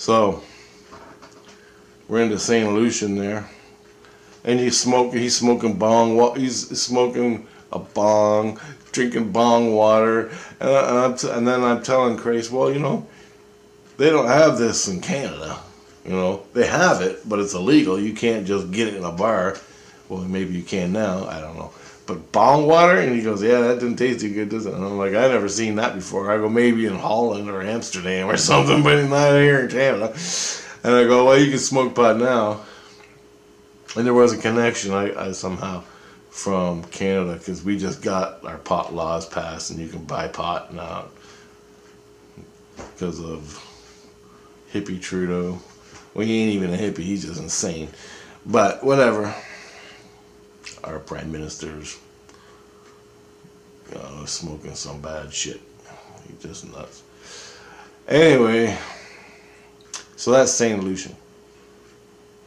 So we're into St Lucian there, and he's smoking bong. He's smoking a bong, drinking bong water, and then I'm telling Grace, well, they don't have this in Canada. They have it, but it's illegal. You can't just get it in a bar. Well, maybe you can now. I don't know. But bong water? And he goes, yeah, that didn't taste too good, does it? And I'm like, I never seen that before. I go, maybe in Holland or Amsterdam or something, but not here in Canada. And I go, well, you can smoke pot now. And there was a connection, I somehow, from Canada, because we just got our pot laws passed, and you can buy pot now because of hippie Trudeau. Well, he ain't even a hippie, he's just insane. But whatever. Our prime minister's smoking some bad shit. He's just nuts. Anyway, so that's St Lucian.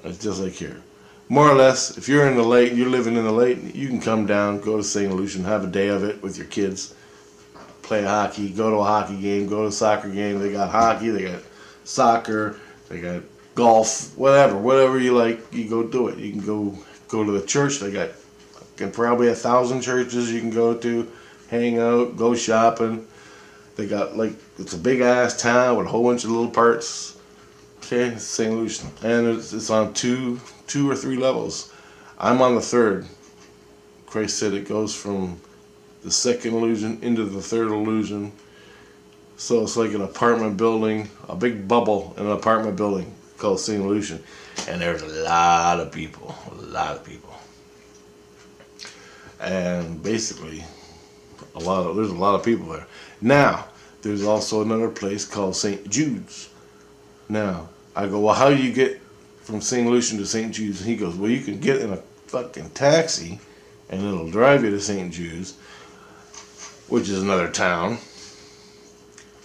It's just like here. More or less, if you're in the lake, you're living in the lake, you can come down, go to St Lucian, have a day of it with your kids, play hockey, go to a hockey game, go to a soccer game. They got hockey, they got soccer, they got golf, whatever you like, you go do it. You can go to the church. They got probably 1,000 churches you can go to, hang out, go shopping. They got it's a big ass town with a whole bunch of little parts. Okay, it's St Lucian, and it's on two or three levels. I'm on the third. Christ said it goes from the second illusion into the third illusion. So it's like an apartment building, a big bubble in an apartment building called St Lucian, and there's a lot of people. And basically, there's a lot of people there. Now, there's also another place called St Jude's. Now, I go, well, how do you get from St Lucian to St Jude's? And he goes, well, you can get in a fucking taxi, and it'll drive you to St Jude's, which is another town,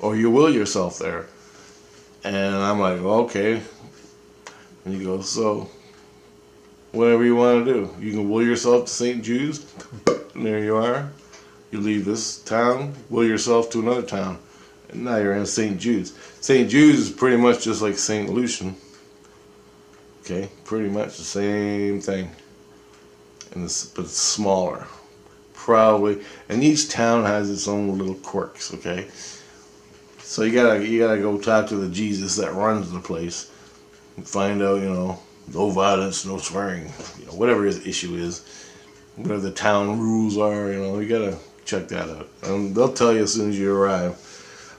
or you will yourself there. And I'm like, well, okay. And he goes, so whatever you want to do. You can will yourself to St. Jude's, and there you are. You leave this town, will yourself to another town, and now you're in St. Jude's. St. Jude's is pretty much just like St. Lucian. Okay, pretty much the same thing, but it's smaller, probably. And each town has its own little quirks. Okay, so you gotta go talk to the Jesus that runs the place and find out, no violence, no swearing, whatever his issue is, whatever the town rules are, you gotta check that out. They'll tell you as soon as you arrive.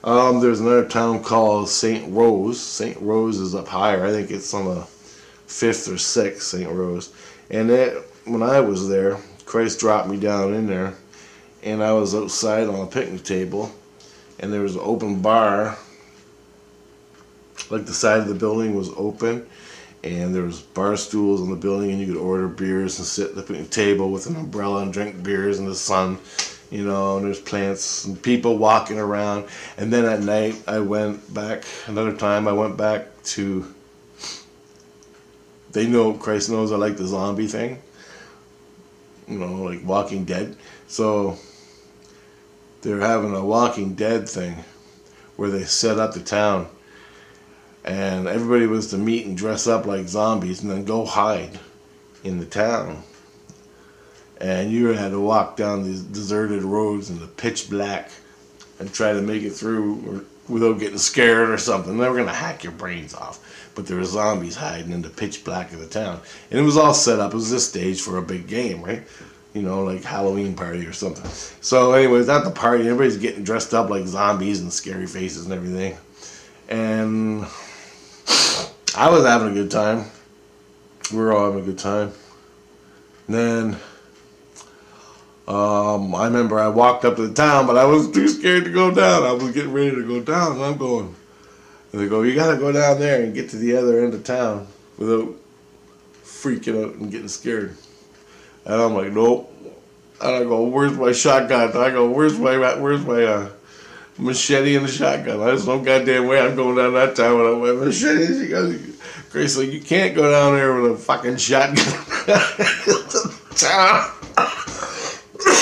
There's another town called St. Rose. St. Rose is up higher. I think it's on the 5th or 6th, St. Rose. And when I was there, Christ dropped me down in there, and I was outside on a picnic table, and there was an open bar, like the side of the building was open, and there was bar stools on the building, and you could order beers and sit at the picnic table with an umbrella and drink beers in the sun, and there's plants and people walking around. And then at night, I went back to, Christ knows I like the zombie thing, like Walking Dead. So they're having a Walking Dead thing where they set up the town, and everybody was to meet and dress up like zombies and then go hide in the town. And you had to walk down these deserted roads in the pitch black and try to make it through without getting scared or something. They were going to hack your brains off. But there were zombies hiding in the pitch black of the town. And it was all set up. It was a stage for a big game, right? Like Halloween party or something. So anyways, at the party, everybody's getting dressed up like zombies and scary faces and everything. And I was having a good time. We were all having a good time. And then I remember I walked up to the town, but I was too scared to go down. I was getting ready to go down, and I'm going. And they go, you got to go down there and get to the other end of town without freaking out and getting scared. And I'm like, nope. And I go, where's my shotgun? I go, where's my machete and the shotgun? There's no goddamn way I'm going down that town without my machete. She goes, Grace, like, you can't go down there with a fucking shotgun.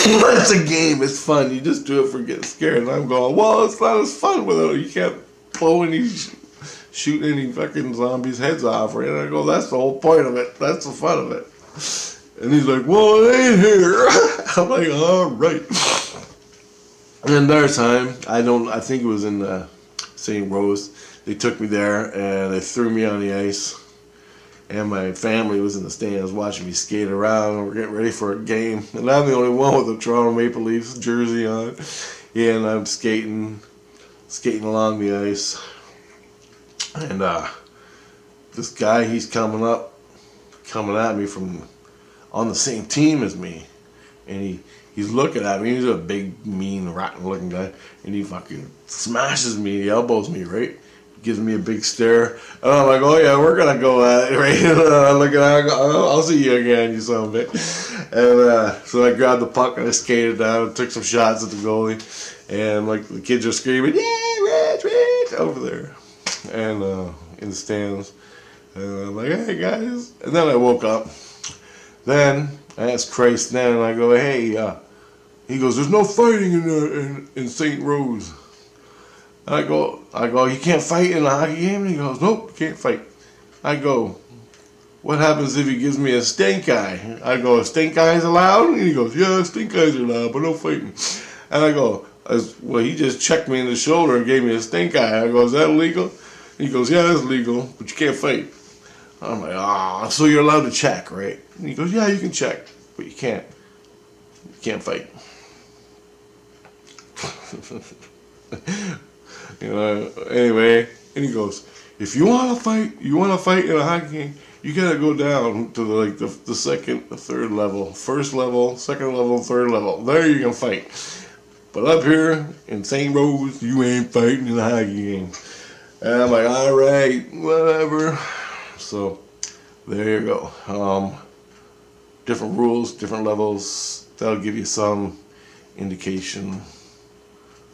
It's a game. It's fun. You just do it for getting scared. And I'm going, well, it's not as fun without it. You can't blow any shoot any fucking zombies' heads off, right? And I go, that's the whole point of it. That's the fun of it. And he's like, well, it ain't here. I'm like, all right. And another time, I think it was in St. Rose. They took me there and they threw me on the ice. And my family was in the stands watching me skate around. And we're getting ready for a game. And I'm the only one with a Toronto Maple Leafs jersey on. Yeah, and I'm skating along the ice. And this guy, he's coming at me from on the same team as me. And he's looking at me. He's a big, mean, rotten looking guy. And he fucking smashes me. He elbows me, right? Gives me a big stare. And I'm like, oh yeah, we're going to go at it, right? And I look at him, I'll see you again, you son of a bitch. And so I grabbed the puck and I skated down and took some shots at the goalie. And like the kids are screaming, yeah, Rich, over there. And in the stands. And I'm like, hey guys. And then I woke up. Then I asked Christ then, and I go, hey, he goes, there's no fighting in St. Rose. I go, you can't fight in a hockey game? And he goes, nope, can't fight. I go, what happens if he gives me a stink eye? I go, a stink eye is allowed? And he goes, yeah, stink eyes are allowed, but no fighting. And I go, well, he just checked me in the shoulder and gave me a stink eye. I go, is that illegal? And he goes, yeah, that's legal, but you can't fight. I'm like, so you're allowed to check, right? And he goes, yeah, you can check, but you can't fight. Anyway, and he goes, if you want to fight in a hockey game, you gotta go down to the second, the third level, first level, second level, third level. There you can fight. But up here in St. Rose, you ain't fighting in a hockey game. And I'm like, all right, whatever. So there you go. Different rules, different levels. That'll give you some indication.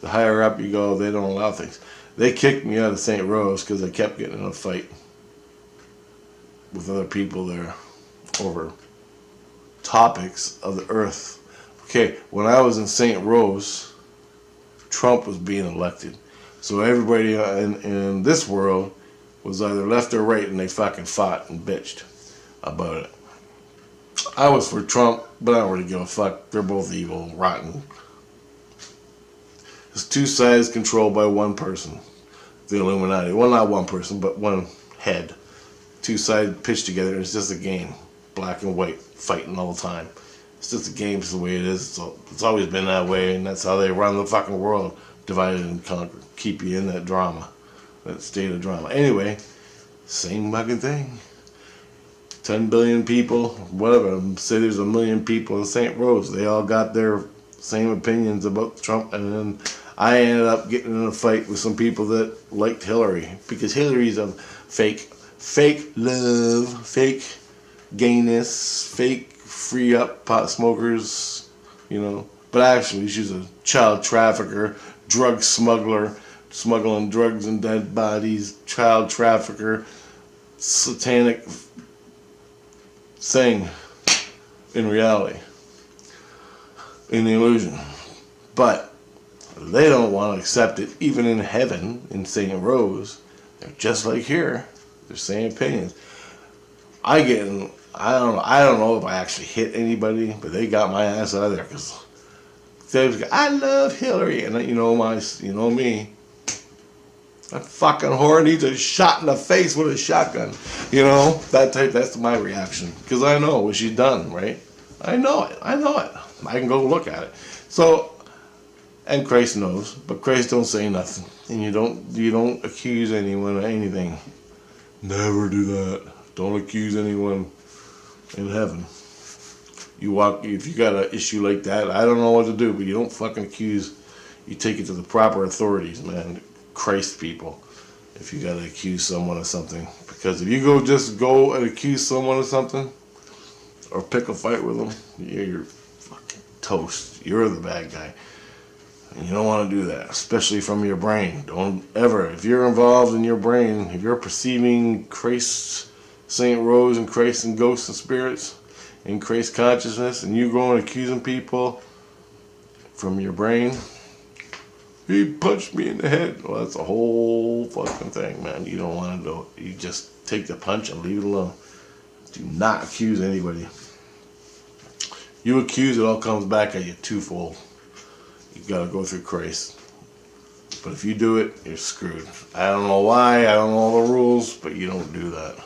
The higher up you go, they don't allow things. They kicked me out of St. Rose because I kept getting in a fight with other people there over topics of the earth. Okay, when I was in St. Rose, Trump was being elected. So everybody in this world was either left or right, and they fucking fought and bitched about it. I was for Trump, but I don't really give a fuck. They're both evil, rotten. It's two sides controlled by one person. The Illuminati. Well, not one person, but one head. Two sides pitched together, and it's just a game. Black and white, fighting all the time. It's just a game, it's the way it is. It's always been that way, and that's how they run the fucking world. Divided and conquer. Keep you in that drama. That state of drama. Anyway, same fucking thing. 10 billion people, whatever. Say there's 1 million people in St. Rose. They all got their same opinions about Trump, and then I ended up getting in a fight with some people that liked Hillary, because Hillary's a fake love, fake gayness, fake free up pot smokers, But actually, she's a child trafficker, drug smuggler, smuggling drugs and dead bodies, child trafficker, satanic thing in reality, in the illusion. But they don't want to accept it, even in heaven, in St. Rose. They're just like here. They're same opinions. I don't know if I actually hit anybody, but they got my ass out of there because they was, I love Hillary, and you know me. That fucking whore needs a shot in the face with a shotgun. That type. That's my reaction because I know what she's done, right? I know it. I can go look at it. So, and Christ knows, but Christ don't say nothing, and you don't accuse anyone of anything. Never do that. Don't accuse anyone in heaven. If you got an issue like that, I don't know what to do, but you don't fucking accuse. You take it to the proper authorities, man. Christ people. If you gotta accuse someone of something, because if you go and accuse someone of something, or pick a fight with them, you're fucking toast. You're the bad guy. And you don't want to do that, especially from your brain. Don't ever, if you're involved in your brain, if you're perceiving Christ, St. Rose, and Christ and ghosts and spirits, in Christ consciousness, and you go and accusing people from your brain, he punched me in the head. Well, that's a whole fucking thing, man. You don't want to do it. You just take the punch and leave it alone. Do not accuse anybody. You accuse, it all comes back at you twofold. You gotta go through Christ. But if you do it, you're screwed. I don't know why, I don't know all the rules, but you don't do that.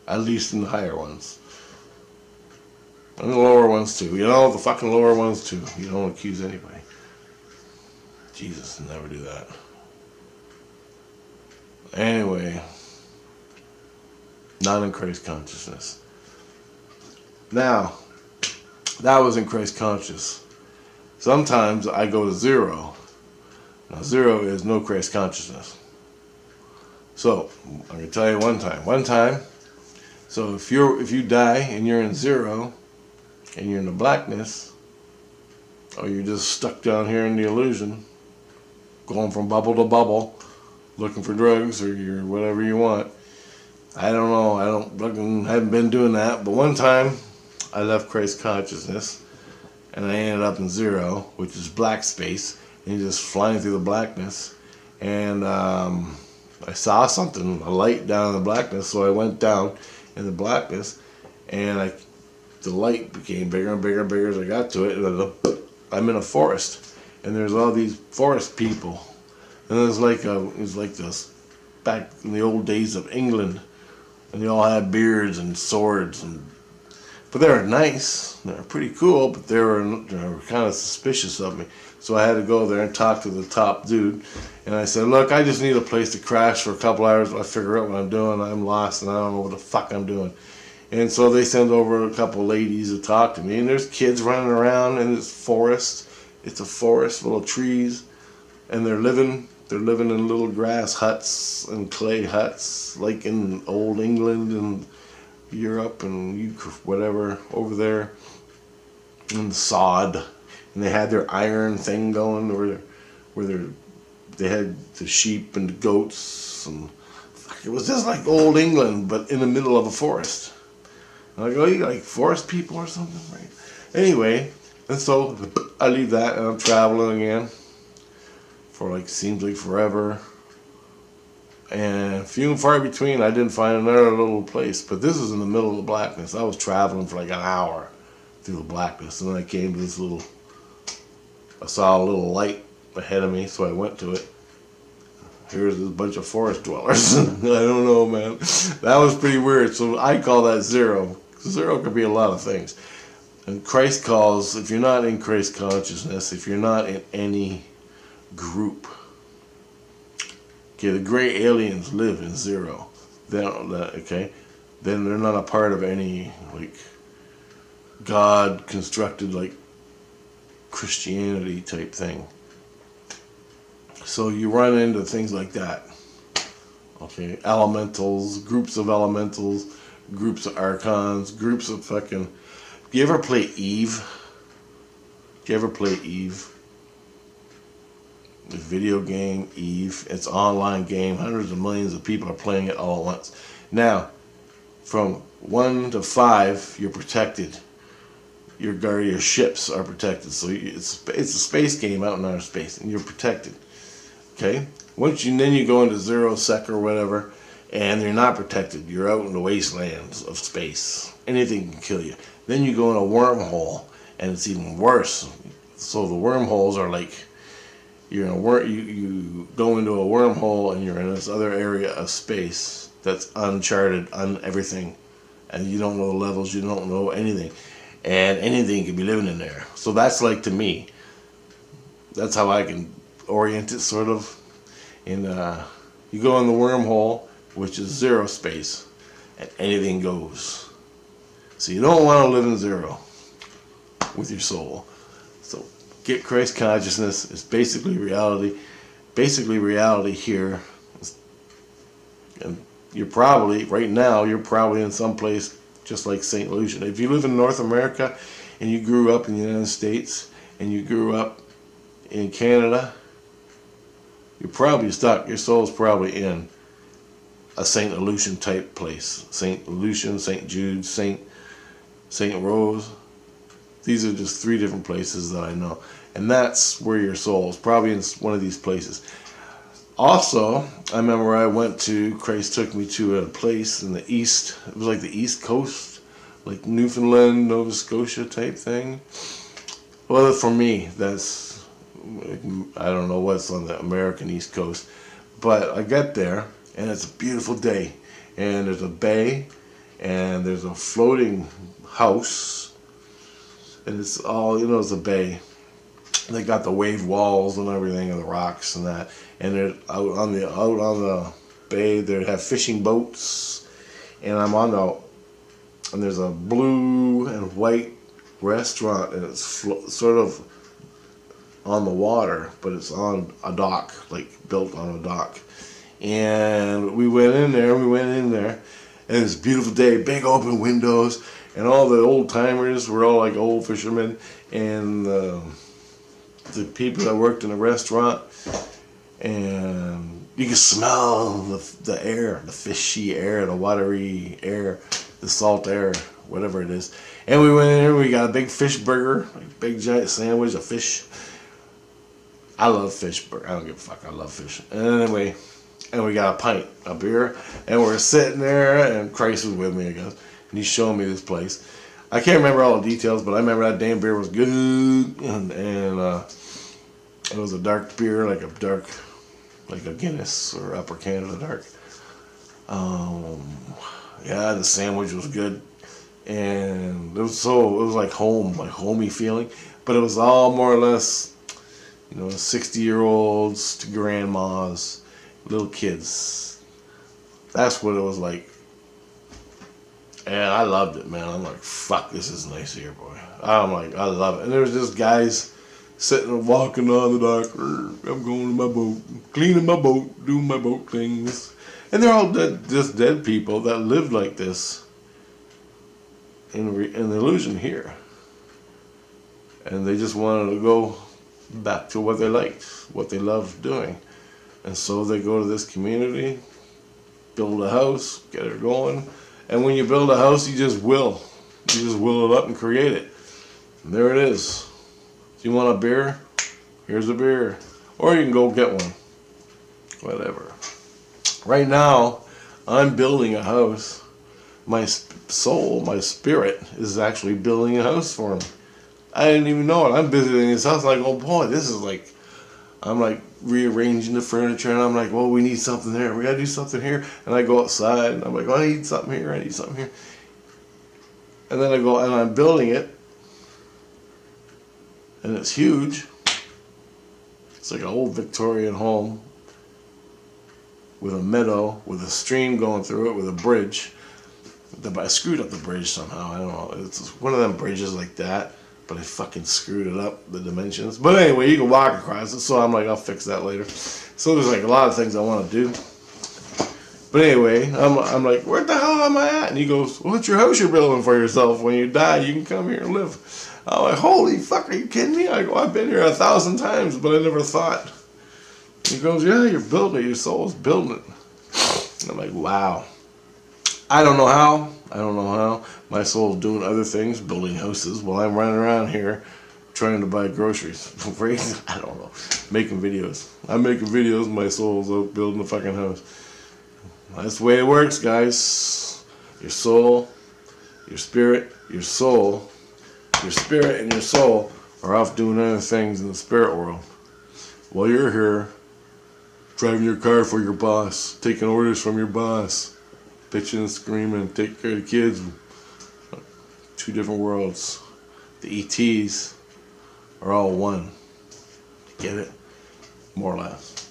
At least in the higher ones. And the lower ones too. You know, the fucking lower ones too. You don't accuse anybody. Jesus, never do that. Anyway. Not in Christ consciousness. Now, that was in Christ conscious. Sometimes I go to zero. Now, zero is no Christ consciousness. So, I'm going to tell you one time. One time, so if you die and you're in zero, and you're in the blackness, or you're just stuck down here in the illusion, going from bubble to bubble, looking for drugs, or you're whatever you want. I don't know, I haven't been doing that, but one time, I left Christ consciousness, and I ended up in zero, which is black space, and you're just flying through the blackness, and I saw something, a light down in the blackness, so I went down in the blackness, and the light became bigger and bigger and bigger as I got to it, and I'm in a forest, and there's all these forest people, and it was like this back in the old days of England, and they all had beards and swords, but they were nice, they were pretty cool, but they were kind of suspicious of me. So I had to go there and talk to the top dude, and I said, look, I just need a place to crash for a couple hours while I figure out what I'm doing. I'm lost and I don't know what the fuck I'm doing. And so they send over a couple ladies to talk to me, and there's kids running around in this forest. It's a forest full of trees, and they're living in little grass huts and clay huts, like in old England and Europe and whatever over there, and sod. And they had their iron thing going where they had the sheep and the goats, and it was just like old England, but in the middle of a forest. And I go, you like forest people or something, right? Anyway, and so I leave that and I'm traveling again for seems like forever. And few and far between, I didn't find another little place. But this was in the middle of the blackness. I was traveling for an hour through the blackness, and then I came to this I saw a little light ahead of me, so I went to it. Here's this bunch of forest dwellers. I don't know, man. That was pretty weird. So I call that zero. Zero could be a lot of things. And Christ calls, if you're not in Christ consciousness, if you're not in any group, okay, the gray aliens live in zero. Okay? Then they're not a part of any, God constructed, Christianity type thing. So you run into things like that. Okay, elementals, groups of archons, groups of fucking... Do you ever play Eve? Do you ever play Eve? The video game, Eve. It's an online game. Hundreds of millions of people are playing it all at once. Now, from 1 to 5, you're protected. Your ships are protected. So it's a space game out in outer space, and you're protected. Okay? Then you go into zero sec or whatever, and you're not protected. You're out in the wastelands of space. Anything can kill you. Then you go in a wormhole, and it's even worse. So the wormholes are you go into a wormhole, and you're in this other area of space that's uncharted, everything, and you don't know the levels, you don't know anything, and anything could be living in there. So that's to me, that's how I can orient it, sort of. And you go in the wormhole, which is zero space, and anything goes. So you don't want to live in zero with your soul. So get Christ consciousness. It's basically reality. Basically reality here. And you're probably, right now, in some place just like St Lucian. If you live in North America and you grew up in the United States and you grew up in Canada, you're probably stuck. Your soul's probably in a St Lucian type place. St Lucian, St Jude, St Rose. These are just 3 different places that I know. And that's where your soul is, probably in one of these places. Also, I remember I went to, Christ took me to a place in the east. It was like the East Coast, like Newfoundland, Nova Scotia type thing. Well, for me, that's, I don't know what's on the American East Coast. But I get there, and it's a beautiful day. And there's a bay, and there's a floating house. And it's all, you know, it's a bay. They got the wave walls and everything, and the rocks and that. And they're out on the bay. They have fishing boats, and I'm on and there's a blue and white restaurant, and it's sort of on the water, but it's on a dock, like built on a dock. And we went in there, and it's a beautiful day, big open windows, and all the old timers were all like old fishermen, and the people that worked in the restaurant, and you could smell the air, the fishy air, the watery air, the salt air, whatever it is. And we went in there, we got a big fish burger, a big giant sandwich of fish. I love fish burger. I don't give a fuck. I love fish. And anyway, and we got a pint of beer, and we're sitting there, and Christ was with me, I guess, and he's showing me this place. I can't remember all the details, but I remember that damn beer was good, and it was a dark beer, like a Guinness or Upper Canada Dark. Yeah, the sandwich was good, and it was like home, like homey feeling, but it was all more or less, you know, 60-year-olds to grandmas, little kids. That's what it was like. And I loved it, man. I'm like, fuck, this is nice here, boy. I'm like, I love it. And there was just guys sitting and walking on the dock. I'm going to my boat, cleaning my boat, doing my boat things. And they're all just dead people that lived like this in the illusion here. And they just wanted to go back to what they liked, what they loved doing. And so they go to this community, build a house, get it going. And when you build a house, you just will it up and create it. And there it is. If you want a beer, here's a beer. Or you can go get one. Whatever. Right now, I'm building a house. My soul, my spirit, is actually building a house for me. I didn't even know it. I'm visiting his house, like, oh boy, this is like, I'm like rearranging the furniture, and I'm like, well, we need something there. We gotta do something here. And I go outside, and I'm like, well, I need something here. I need something here. And then I go, and I'm building it, and it's huge. It's like an old Victorian home with a meadow, with a stream going through it, with a bridge. I screwed up the bridge somehow. I don't know. It's one of them bridges like that, but I fucking screwed it up, the dimensions. But anyway, you can walk across it, so I'm like, I'll fix that later. So there's like a lot of things I want to do. But anyway, I'm like, where the hell am I at? And he goes, well, it's your house you're building for yourself. When you die, you can come here and live. I'm like, holy fuck, are you kidding me? I go, I've been here 1,000 times, but I never thought. He goes, yeah, you're building it. Your soul's building it. And I'm like, wow. I don't know how. My soul's doing other things, building houses, while I'm running around here trying to buy groceries. I don't know. Making videos. I'm making videos, my soul's out building a fucking house. That's the way it works, guys. Your soul, your spirit, your soul. Your spirit and your soul are off doing other things in the spirit world. While you're here, driving your car for your boss, taking orders from your boss, bitching and screaming, taking care of the kids. 2 different worlds. The ETs are all one. Get it? More or less.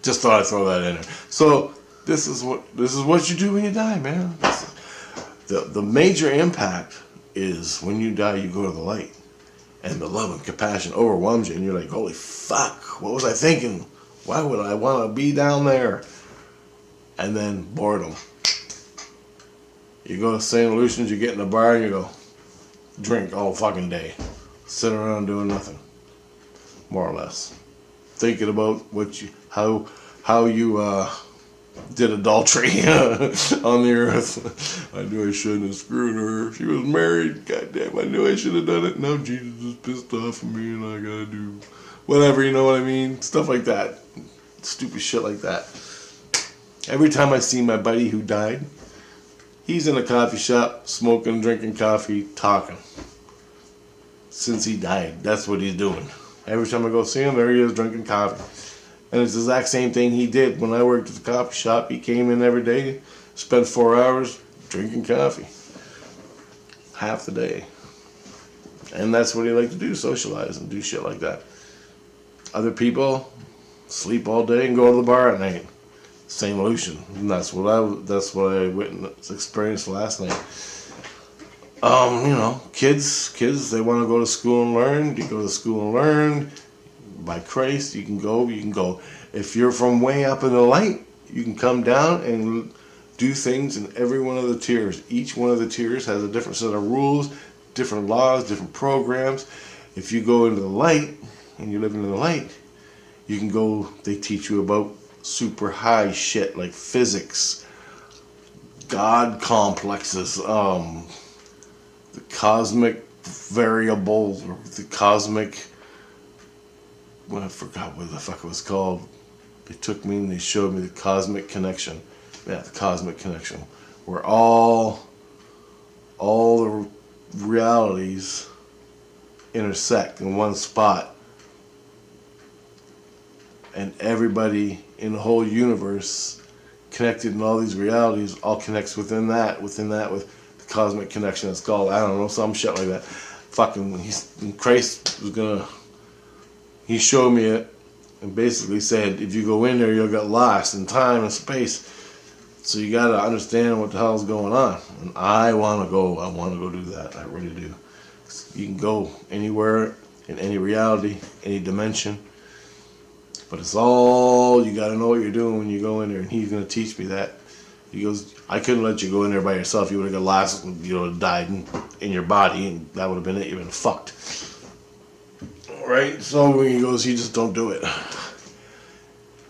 Just thought I'd throw that in there. So this is what you do when you die, man. The major impact is when you die, you go to the light. And the love and compassion overwhelms you, and you're like, holy fuck, what was I thinking? Why would I want to be down there? And then boredom. You go to St Lucian's, you get in a bar, and you go, drink all fucking day. Sit around doing nothing. More or less. Thinking about how you did adultery on the earth. I knew I shouldn't have screwed her. She was married. Goddamn, I knew I should have done it. Now Jesus is pissed off at me and I gotta do whatever, you know what I mean? Stuff like that. Stupid shit like that. Every time I see my buddy who died, he's in a coffee shop, smoking, drinking coffee, talking. Since he died, that's what he's doing. Every time I go see him, there he is drinking coffee. And it's the exact same thing he did when I worked at the coffee shop. He came in every day, spent 4 hours drinking coffee. Half the day. And that's what he liked to do, socialize and do shit like that. Other people sleep all day and go to the bar at night. St Lucian. And that's what I witnessed, experienced last night. You know, kids, they want to go to school and learn. You go to school and learn. By Christ, you can go. If you're from way up in the light, you can come down and do things in every one of the tiers. Each one of the tiers has a different set of rules, different laws, different programs. If you go into the light and you're living in the light, you can go, they teach you about super high shit like physics, God complexes, the cosmic variables, or the cosmic, well, I forgot what the fuck it was called. They took me and they showed me the cosmic connection. Yeah, the cosmic connection. Where all the realities intersect in one spot. And everybody in the whole universe connected in all these realities all connects within that with the cosmic connection. It's called, I don't know, some shit like that. Fucking, Christ was gonna, he showed me it and basically said, if you go in there, you'll get lost in time and space. So you gotta understand what the hell's going on. And I wanna go do that. I really do. You can go anywhere, in any reality, any dimension. But it's all, you gotta know what you're doing when you go in there. And he's gonna teach me that. He goes, I couldn't let you go in there by yourself. You would have got lost and, you know, died in your body, and that would have been it. You'd been fucked. Right? So when he goes, you just don't do it.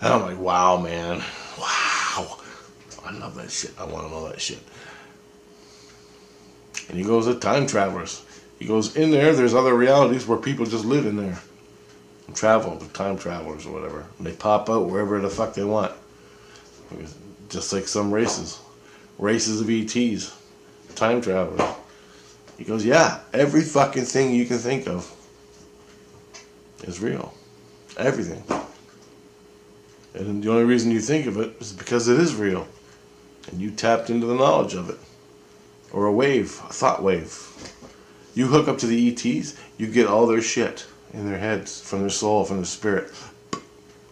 And I'm like, wow, man. Wow. I love that shit. I want to know that shit. And he goes, the time travelers. He goes, in there, there's other realities where people just live in there. And travel, the time travelers or whatever. And they pop out wherever the fuck they want. Just like some races. Races of ETs. Time travelers. He goes, yeah, every fucking thing you can think of is real. Everything. And the only reason you think of it is because it is real. And you tapped into the knowledge of it. Or a wave, a thought wave. You hook up to the ETs, you get all their shit in their heads, from their soul, from their spirit,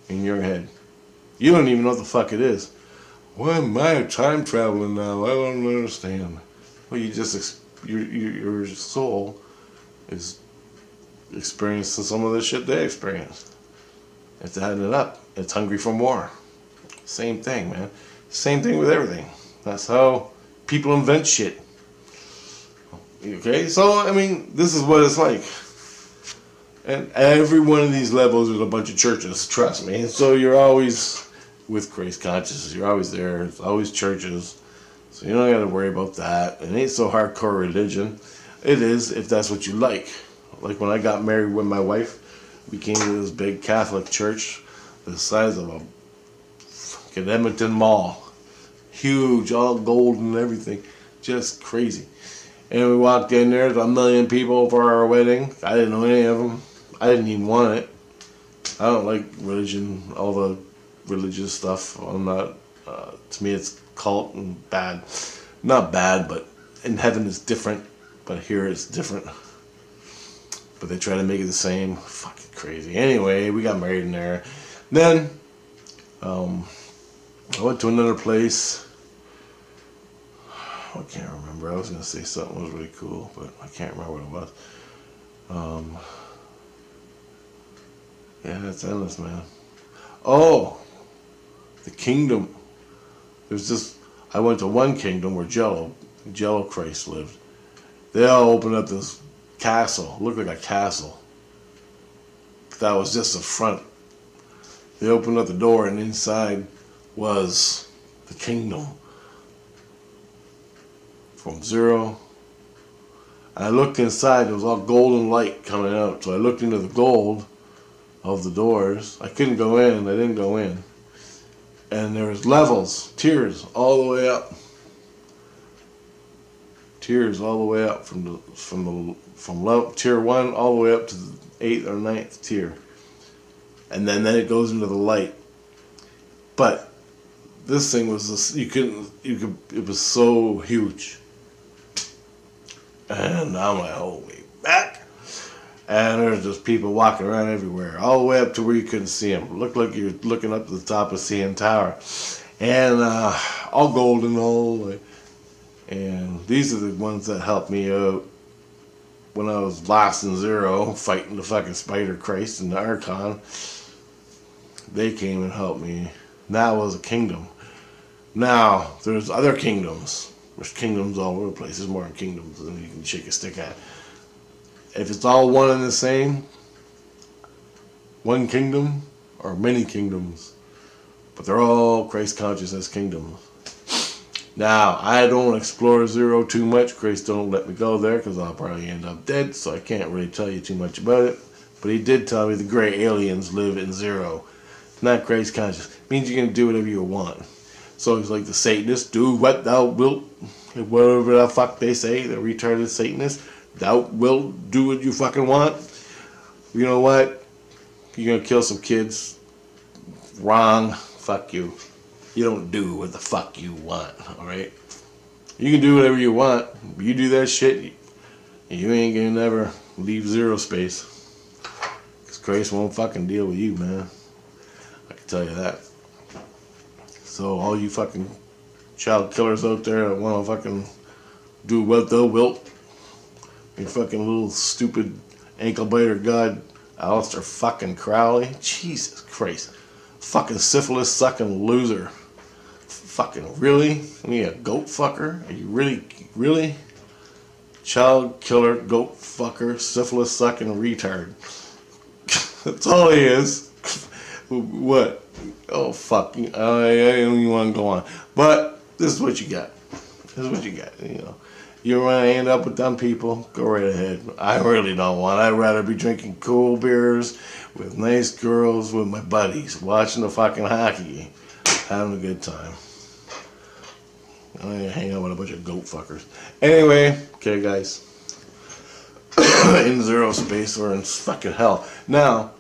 in your head. You don't even know what the fuck it is. Why am I time traveling now? I don't understand. Well, you just, your soul is experiencing some of the shit they experienced. It's adding it up. It's hungry for more. Same thing, man. Same thing with everything. That's how people invent shit. Okay, so I mean, this is what it's like. And every one of these levels is a bunch of churches, trust me. And so you're always with Christ consciousness. You're always there. It's always churches. So you don't got to worry about that. It ain't so hardcore religion. It is, if that's what you like. Like when I got married with my wife, we came to this big Catholic church the size of a fucking Edmonton Mall. Huge, all gold and everything. Just crazy. And we walked in there, 1 million people for our wedding. I didn't know any of them. I didn't even want it. I don't like religion, all the religious stuff. I'm not, to me it's cult and bad. Not bad, but in heaven it's different. But here it's different. But they try to make it the same. Fucking crazy. Anyway, we got married in there. Then, I went to another place. I can't remember. I was going to say something was really cool, but I can't remember what it was. Yeah, it's endless, man. Oh, the kingdom. There's this, I went to one kingdom where Jello Christ lived. They all opened up this castle. It looked like a castle. That was just the front. They opened up the door and inside was the kingdom from zero. I looked inside, there was all golden light coming out. So I looked into the gold of the doors. I couldn't go in, I didn't go in. And there was levels, tiers, all the way up. Tiers all the way up from level, tier 1 all the way up to the 8th or 9th tier. And then it goes into the light. But this thing was this, it was so huge. And I'm like, holy back. And there's just people walking around everywhere, all the way up to where you couldn't see them. It looked like you're looking up to the top of CN Tower. And all golden, all. And these are the ones that helped me out when I was lost in Zero, fighting the fucking Spider Christ and the Archon. They came and helped me. That was a kingdom. Now, there's other kingdoms. There's kingdoms all over the place. There's more kingdoms than you can shake a stick at. If it's all one and the same, one kingdom or many kingdoms, but they're all Christ consciousness kingdoms. Now, I don't explore Zero too much. Christ don't let me go there because I'll probably end up dead, so I can't really tell you too much about it. But he did tell me the gray aliens live in Zero. Not Christ conscious. It means you can do whatever you want. So it's like the Satanists, do what thou wilt. Whatever the fuck they say, the retarded Satanists. Thou wilt do what you fucking want. You know what? You're gonna kill some kids. Wrong. Fuck you. You don't do what the fuck you want, alright? You can do whatever you want. You do that shit, you ain't gonna never leave Zero space. Because Christ won't fucking deal with you, man. I can tell you that. So all you fucking child killers out there that wanna fucking do what thou wilt, you fucking little stupid ankle biter god, Aleister fucking Crowley. Jesus Christ. Fucking syphilis sucking loser. Fucking really? Me a goat fucker? Are you really? Child killer, goat fucker, syphilis sucking retard. That's all he is. What? Oh fuck. I don't even want to go on. But this is what you got. This is what you got. You know. You want to end up with dumb people? Go right ahead. I really don't want. I'd rather be drinking cool beers with nice girls with my buddies, watching the fucking hockey game, having a good time. I don't even hang out with a bunch of goat fuckers. Anyway, okay, guys. In Zero space or in fucking hell. Now,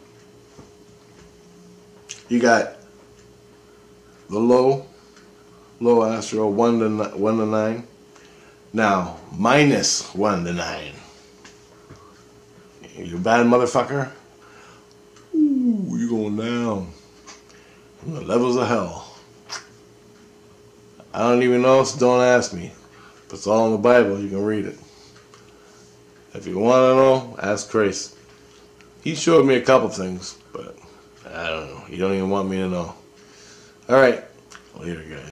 you got the low astral 1 to 9. Now, minus 1 to 9. You a bad motherfucker? Ooh, you going down. In the levels of hell. I don't even know, so don't ask me. If it's all in the Bible, you can read it. If you want to know, ask Christ. He showed me a couple things, but I don't know. You don't even want me to know. Alright, later guys.